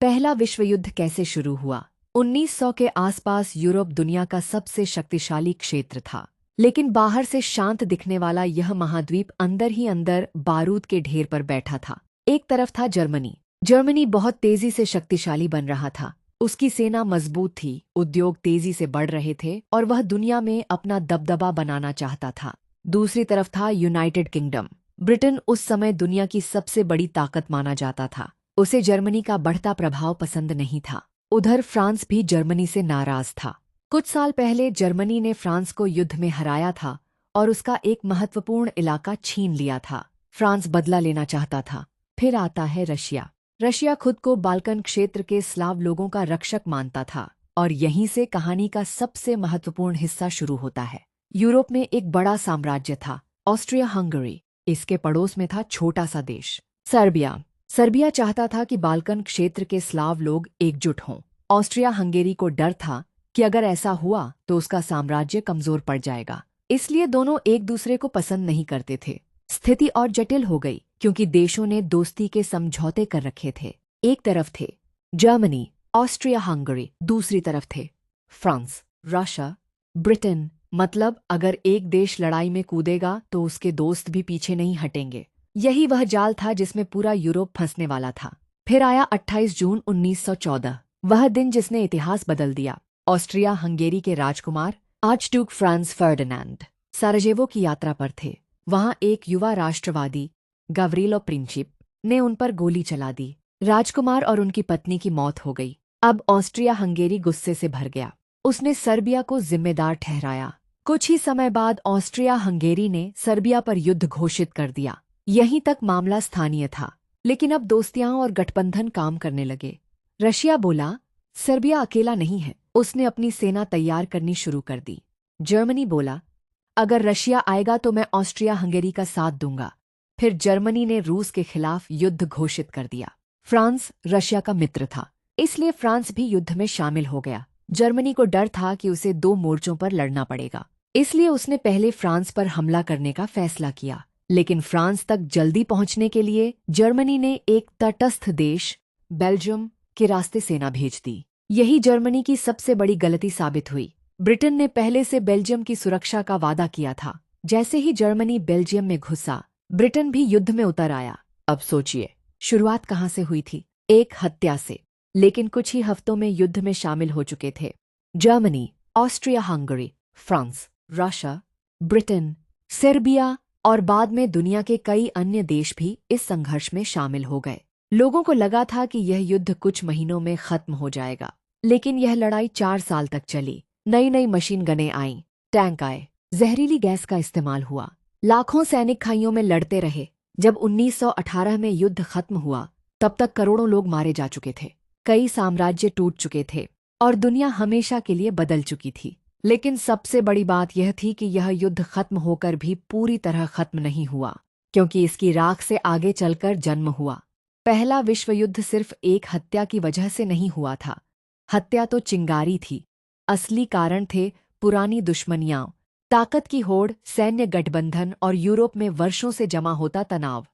पहला विश्व युद्ध कैसे शुरू हुआ? 1900 के आसपास यूरोप दुनिया का सबसे शक्तिशाली क्षेत्र था, लेकिन बाहर से शांत दिखने वाला यह महाद्वीप अंदर ही अंदर बारूद के ढेर पर बैठा था। एक तरफ था जर्मनी। जर्मनी बहुत तेजी से शक्तिशाली बन रहा था। उसकी सेना मजबूत थी, उद्योग तेजी से बढ़ रहे थे और वह दुनिया में अपना दबदबा बनाना चाहता था। दूसरी तरफ था यूनाइटेड किंगडम। ब्रिटेन उस समय दुनिया की सबसे बड़ी ताकत माना जाता था। उसे जर्मनी का बढ़ता प्रभाव पसंद नहीं था। उधर फ्रांस भी जर्मनी से नाराज था। कुछ साल पहले जर्मनी ने फ्रांस को युद्ध में हराया था और उसका एक महत्वपूर्ण इलाका छीन लिया था। फ्रांस बदला लेना चाहता था। फिर आता है रशिया। रशिया खुद को बाल्कन क्षेत्र के स्लाव लोगों का रक्षक मानता था और यहीं से कहानी का सबसे महत्वपूर्ण हिस्सा शुरू होता है। यूरोप में एक बड़ा साम्राज्य था, ऑस्ट्रिया हंगरी। इसके पड़ोस में था छोटा सा देश, सर्बिया। सर्बिया चाहता था कि बाल्कन क्षेत्र के स्लाव लोग एकजुट हों। ऑस्ट्रिया हंगेरी को डर था कि अगर ऐसा हुआ तो उसका साम्राज्य कमजोर पड़ जाएगा। इसलिए दोनों एक दूसरे को पसंद नहीं करते थे। स्थिति और जटिल हो गई क्योंकि देशों ने दोस्ती के समझौते कर रखे थे। एक तरफ थे जर्मनी, ऑस्ट्रिया हंगरी, दूसरी तरफ थे फ्रांस, रशिया, ब्रिटेन। मतलब अगर एक देश लड़ाई में कूदेगा तो उसके दोस्त भी पीछे नहीं हटेंगे। यही वह जाल था जिसमें पूरा यूरोप फंसने वाला था। फिर आया 28 जून 1914, वह दिन जिसने इतिहास बदल दिया। ऑस्ट्रिया हंगेरी के राजकुमार आर्चड्यूक फ्रांज फर्डिनैंड साराजेवो की यात्रा पर थे। वहां एक युवा राष्ट्रवादी गावरीलो प्रिंचिप ने उन पर गोली चला दी। राजकुमार और उनकी पत्नी की मौत हो गई। अब ऑस्ट्रिया हंगेरी गुस्से से भर गया। उसने सर्बिया को जिम्मेदार ठहराया। कुछ ही समय बाद ऑस्ट्रिया हंगेरी ने सर्बिया पर युद्ध घोषित कर दिया। यहीं तक मामला स्थानीय था, लेकिन अब दोस्तियां और गठबंधन काम करने लगे। रशिया बोला, सर्बिया अकेला नहीं है। उसने अपनी सेना तैयार करनी शुरू कर दी। जर्मनी बोला, अगर रशिया आएगा तो मैं ऑस्ट्रिया हंगेरी का साथ दूंगा। फिर जर्मनी ने रूस के खिलाफ युद्ध घोषित कर दिया। फ्रांस रशिया का मित्र था, इसलिए फ्रांस भी युद्ध में शामिल हो गया। जर्मनी को डर था कि उसे दो मोर्चों पर लड़ना पड़ेगा, इसलिए उसने पहले फ्रांस पर हमला करने का फैसला किया। लेकिन फ्रांस तक जल्दी पहुंचने के लिए जर्मनी ने एक तटस्थ देश बेल्जियम के रास्ते सेना भेज दी। यही जर्मनी की सबसे बड़ी गलती साबित हुई। ब्रिटेन ने पहले से बेल्जियम की सुरक्षा का वादा किया था। जैसे ही जर्मनी बेल्जियम में घुसा, ब्रिटेन भी युद्ध में उतर आया। अब सोचिए, शुरुआत कहाँ से हुई थी? एक हत्या से। लेकिन कुछ ही हफ्तों में युद्ध में शामिल हो चुके थे Germany, Austria Hungary, France, Russia, Britain, Serbia और बाद में दुनिया के कई अन्य देश भी इस संघर्ष में शामिल हो गए। लोगों को लगा था कि यह युद्ध कुछ महीनों में खत्म हो जाएगा, लेकिन यह लड़ाई 4 साल तक चली। नई नई मशीन गनें आईं, टैंक आए, जहरीली गैस का इस्तेमाल हुआ। लाखों सैनिक खाइयों में लड़ते रहे। जब 1918 में युद्ध खत्म हुआ, तब तक करोड़ों लोग मारे जा चुके थे। कई साम्राज्य टूट चुके थे और दुनिया हमेशा के लिए बदल चुकी थी। लेकिन सबसे बड़ी बात यह थी कि यह युद्ध खत्म होकर भी पूरी तरह खत्म नहीं हुआ, क्योंकि इसकी राख से आगे चलकर जन्म हुआ। पहला विश्व युद्ध सिर्फ एक हत्या की वजह से नहीं हुआ था। हत्या तो चिंगारी थी। असली कारण थे पुरानी दुश्मनियां, ताकत की होड़, सैन्य गठबंधन और यूरोप में वर्षों से जमा होता तनाव।